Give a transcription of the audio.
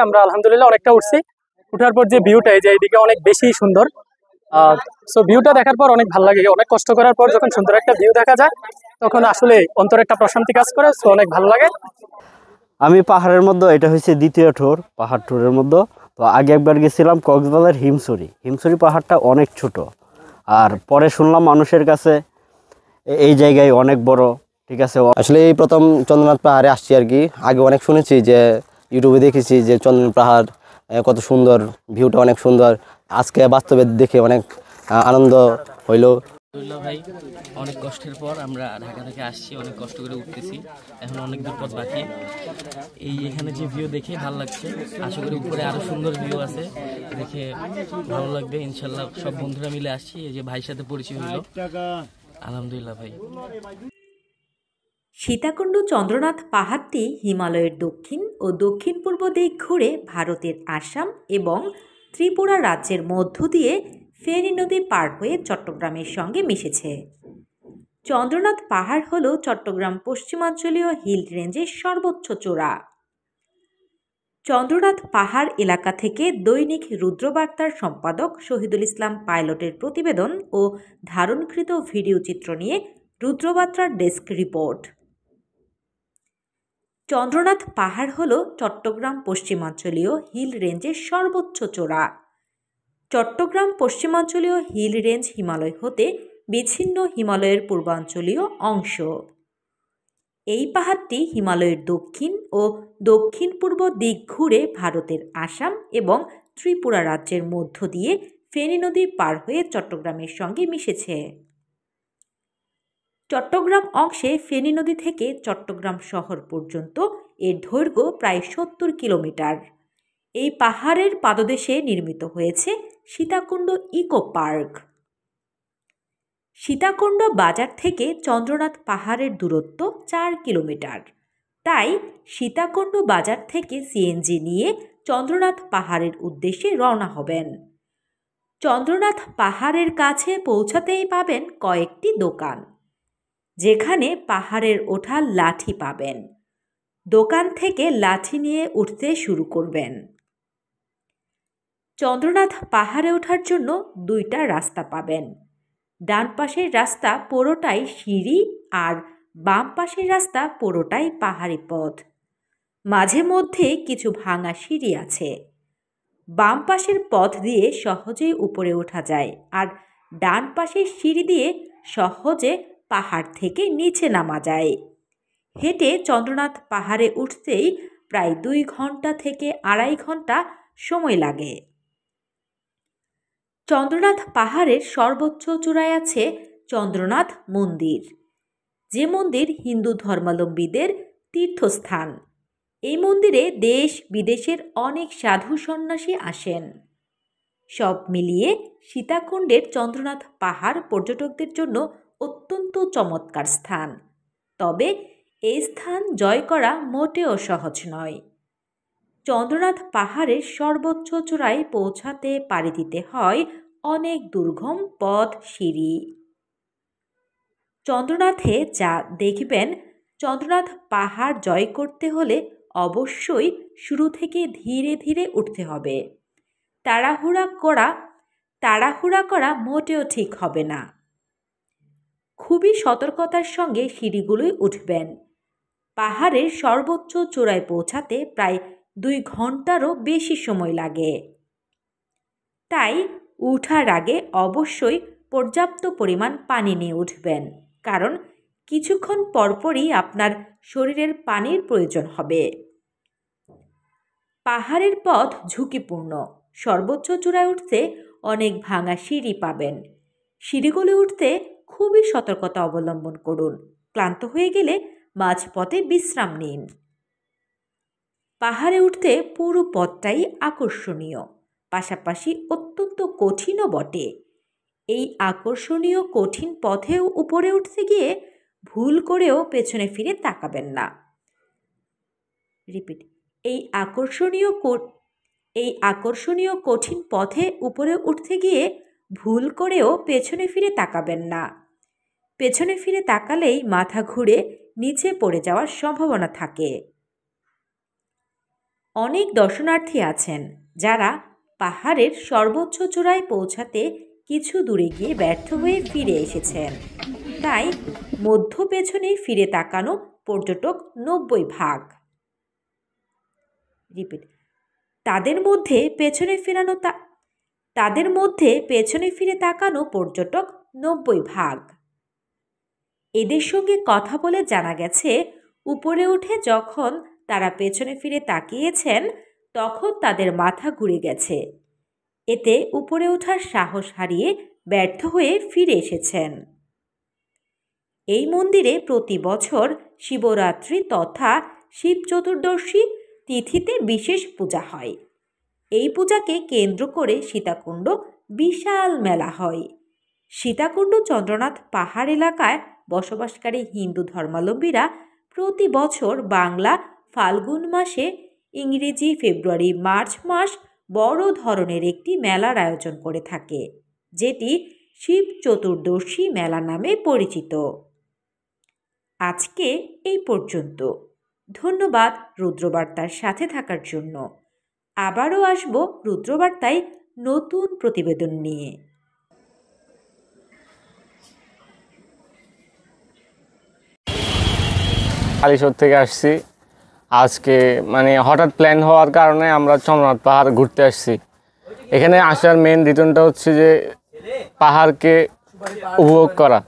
আমরা আলহামদুলিল্লাহ অনেকটা উঠছি। উঠার পর যে ভিউটা, এই যে এইদিকে অনেক বেশি সুন্দর। সো ভিউটা দেখার পর অনেক ভালো লাগে। অনেক কষ্ট করার পর যখন সুন্দর একটা ভিউ দেখা যায় তখন আসলে অন্তরে একটা প্রশান্তি কাজ করে। সো অনেক ভালো লাগে। আমি পাহাড়ের মধ্যে, এটা হচ্ছে দ্বিতীয় ট্যুর, পাহাড় ট্যুরের মধ্যে। তো আগে একবার গেছিলাম কক্সবাজার হিমছড়ি পাহাড়টা অনেক ছোট, আর পরে শুনলাম মানুষের কাছে এই জায়গায় অনেক বড়। ঠিক আছে, আসলে এই প্রথম চন্দ্রনাথ পাহাড়ে আসছি আর কি। আগে অনেক শুনেছি, যে ইউটিউবে দেখেছি যে চন্দ্রনাথ পাহাড় কত সুন্দর, ভিউটা অনেক সুন্দর। আজকে বাস্তবে দেখে অনেক আনন্দ হইলো। ভাই অনেক কষ্টের পর আমরা ঢাকা থেকে আসছি, অনেক কষ্ট করে উঠতেছি, এখন অনেক দূর পথ বাকি। এখানে যে ভিউ দেখে ভালো লাগছে, আশা করি উপরে আরো সুন্দর ভিউ আছে, দেখে ভালো লাগবে ইনশাল্লাহ। সব বন্ধুরা মিলে আসছি, এই যে ভাইয়ের সাথে পরিচয় হইলো, আলহামদুলিল্লাহ ভাই। সীতাকুণ্ড চন্দ্রনাথ পাহাড়টি হিমালয়ের দক্ষিণ ও দক্ষিণ পূর্ব দিক ঘুরে ভারতের আসাম এবং ত্রিপুরা রাজ্যের মধ্য দিয়ে ফেনী নদী পার হয়ে চট্টগ্রামের সঙ্গে মিশেছে। চন্দ্রনাথ পাহাড় হল চট্টগ্রাম পশ্চিমাঞ্চলীয় হিল রেঞ্জের সর্বোচ্চ চূড়া। চন্দ্রনাথ পাহাড় এলাকা থেকে দৈনিক রুদ্রবার্তার সম্পাদক শহীদুল ইসলাম পাইলটের প্রতিবেদন ও ধারণকৃত ভিডিও চিত্র নিয়ে রুদ্রবার্তার ডেস্ক রিপোর্ট। চন্দ্রনাথ পাহাড় হল চট্টগ্রাম পশ্চিমাঞ্চলীয় হিল রেঞ্জের সর্বোচ্চ চূড়া। চট্টগ্রাম পশ্চিমাঞ্চলীয় হিল রেঞ্জ হিমালয় হতে বিচ্ছিন্ন হিমালয়ের পূর্বাঞ্চলীয় অংশ। এই পাহাড়টি হিমালয়ের দক্ষিণ ও দক্ষিণ পূর্ব দিক ঘুরে ভারতের আসাম এবং ত্রিপুরা রাজ্যের মধ্য দিয়ে ফেনী নদী পার হয়ে চট্টগ্রামের সঙ্গে মিশেছে। চট্টগ্রাম অংশে ফেনী নদী থেকে চট্টগ্রাম শহর পর্যন্ত এর দৈর্ঘ্য প্রায় ৭০ কিলোমিটার। এই পাহাড়ের পাদদেশে নির্মিত হয়েছে সীতাকুণ্ড ইকো পার্ক। সীতাকুণ্ড বাজার থেকে চন্দ্রনাথ পাহাড়ের দূরত্ব ৪ কিলোমিটার। তাই সীতাকুণ্ড বাজার থেকে সিএনজি নিয়ে চন্দ্রনাথ পাহাড়ের উদ্দেশ্যে রওনা হবেন। চন্দ্রনাথ পাহাড়ের কাছে পৌঁছাতেই পাবেন কয়েকটি দোকান, যেখানে পাহাড়ের ওঠার লাঠি পাবেন। দোকান থেকে লাঠি নিয়ে উঠতে শুরু করবেন। চন্দ্রনাথ পাহাড়ে ওঠার জন্য দুইটা রাস্তা পাবেন। ডান পাশের রাস্তা পুরোটাই সিঁড়ি আর বাম পাশের রাস্তা পুরোটাই পাহাড়ি পথ। মাঝে মধ্যে কিছু ভাঙা সিঁড়ি আছে। বাম পাশের পথ দিয়ে সহজেই উপরে ওঠা যায়, আর ডান পাশের সিঁড়ি দিয়ে সহজে পাহাড় থেকে নিচে নামা যায়। হেঁটে চন্দ্রনাথ পাহাড়ে উঠতেই প্রায় 2 ঘন্টা থেকে 2.5 ঘন্টা সময় লাগে। চন্দ্রনাথ পাহাড়ের সর্বোচ্চ চূড়ায় আছে চন্দ্রনাথ মন্দির, যে মন্দির হিন্দু ধর্মাবলম্বীদের তীর্থস্থান। এই মন্দিরে দেশ বিদেশের অনেক সাধু সন্ন্যাসী আসেন। সব মিলিয়ে সীতাকুণ্ডের চন্দ্রনাথ পাহাড় পর্যটকদের জন্য অত্যন্ত চমৎকার স্থান। তবে এই স্থান জয় করা মোটেও সহজ নয়। চন্দ্রনাথ পাহাড়ের সর্বোচ্চ চূড়ায় পৌঁছাতে পাড়ি দিতে হয় অনেক দুর্গম পথ, সিঁড়ি। চন্দ্রনাথে যা দেখবেন, চন্দ্রনাথ পাহাড় জয় করতে হলে অবশ্যই শুরু থেকে ধীরে ধীরে উঠতে হবে। তাড়াহুড়া করা মোটেও ঠিক হবে না। খুবই সতর্কতার সঙ্গে সিঁড়িগুলোই উঠবেন। পাহাড়ের সর্বোচ্চ চূড়ায় পৌঁছাতে প্রায় 2 ঘন্টারও বেশি সময় লাগে। তাই উঠার আগে অবশ্যই পর্যাপ্ত পরিমাণ পানি নিয়ে উঠবেন, কারণ কিছুক্ষণ পরপরই আপনার শরীরের পানির প্রয়োজন হবে। পাহাড়ের পথ ঝুঁকিপূর্ণ। সর্বোচ্চ চূড়ায় উঠতে অনেক ভাঙা সিঁড়ি পাবেন। সিঁড়িগুলো উঠতে খুবই সতর্কতা অবলম্বন করুন। ক্লান্ত হয়ে গেলে মাঝপথে বিশ্রাম নিন। পাহাড়ে উঠতে পুরো পথটাই আকর্ষণীয়, পাশাপাশি অত্যন্ত কঠিনও বটে। এই আকর্ষণীয় কঠিন পথেও উপরে উঠতে গিয়ে ভুল করেও পেছনে ফিরে তাকাবেন না। এই আকর্ষণীয় কঠিন পথে উপরে উঠতে গিয়ে ভুল করেও পেছনে ফিরে তাকাবেন না। পেছনে ফিরে তাকালেই মাথা ঘুরে নিচে পড়ে যাওয়ার সম্ভাবনা থাকে। অনেক দর্শনার্থী আছেন যারা পাহাড়ের সর্বোচ্চ চূড়ায় পৌঁছাতে কিছু দূরে গিয়ে ব্যর্থ হয়ে ফিরে এসেছেন। তাই মধ্য পেছনে ফিরে তাকানো পর্যটক 90 ভাগ। রিপিট, তাদের মধ্যে পেছনে ফিরে তাকানো পর্যটক 90 ভাগ। এদের সঙ্গে কথা বলে জানা গেছে, উপরে উঠে যখন তারা পেছনে ফিরে তাকিয়েছেন তখন তাদের মাথা ঘুরে গেছে। এতে উপরে ওঠার সাহস হারিয়ে ব্যর্থ হয়ে ফিরে এসেছেন। এই মন্দিরে প্রতি বছর শিবরাত্রি তথা শিব চতুর্দশী তিথিতে বিশেষ পূজা হয়। এই পূজাকে কেন্দ্র করে সীতাকুণ্ড বিশাল মেলা হয়। সীতাকুণ্ড চন্দ্রনাথ পাহাড় এলাকায় বসবাসকারী হিন্দু ধর্মাবলম্বীরা প্রতি বছর বাংলা ফাল্গুন মাসে, ইংরেজি ফেব্রুয়ারি মার্চ মাস বড় ধরনের একটি মেলার আয়োজন করে থাকে, যেটি শিব চতুর্দশী মেলা নামে পরিচিত। আজকে এই পর্যন্ত। ধন্যবাদ রুদ্রবার্তার সাথে থাকার জন্য। আবারও আসব রুদ্রবার্তায় নতুন প্রতিবেদন নিয়ে। হালিশহর থেকে আসছি। আজকে মানে হঠাৎ প্ল্যান হওয়ার কারণে আমরা চন্দ্রনাথ পাহাড় ঘুরতে আসছি। এখানে আসার মেন রিজনটা হচ্ছে যে পাহাড়কে উপভোগ করা।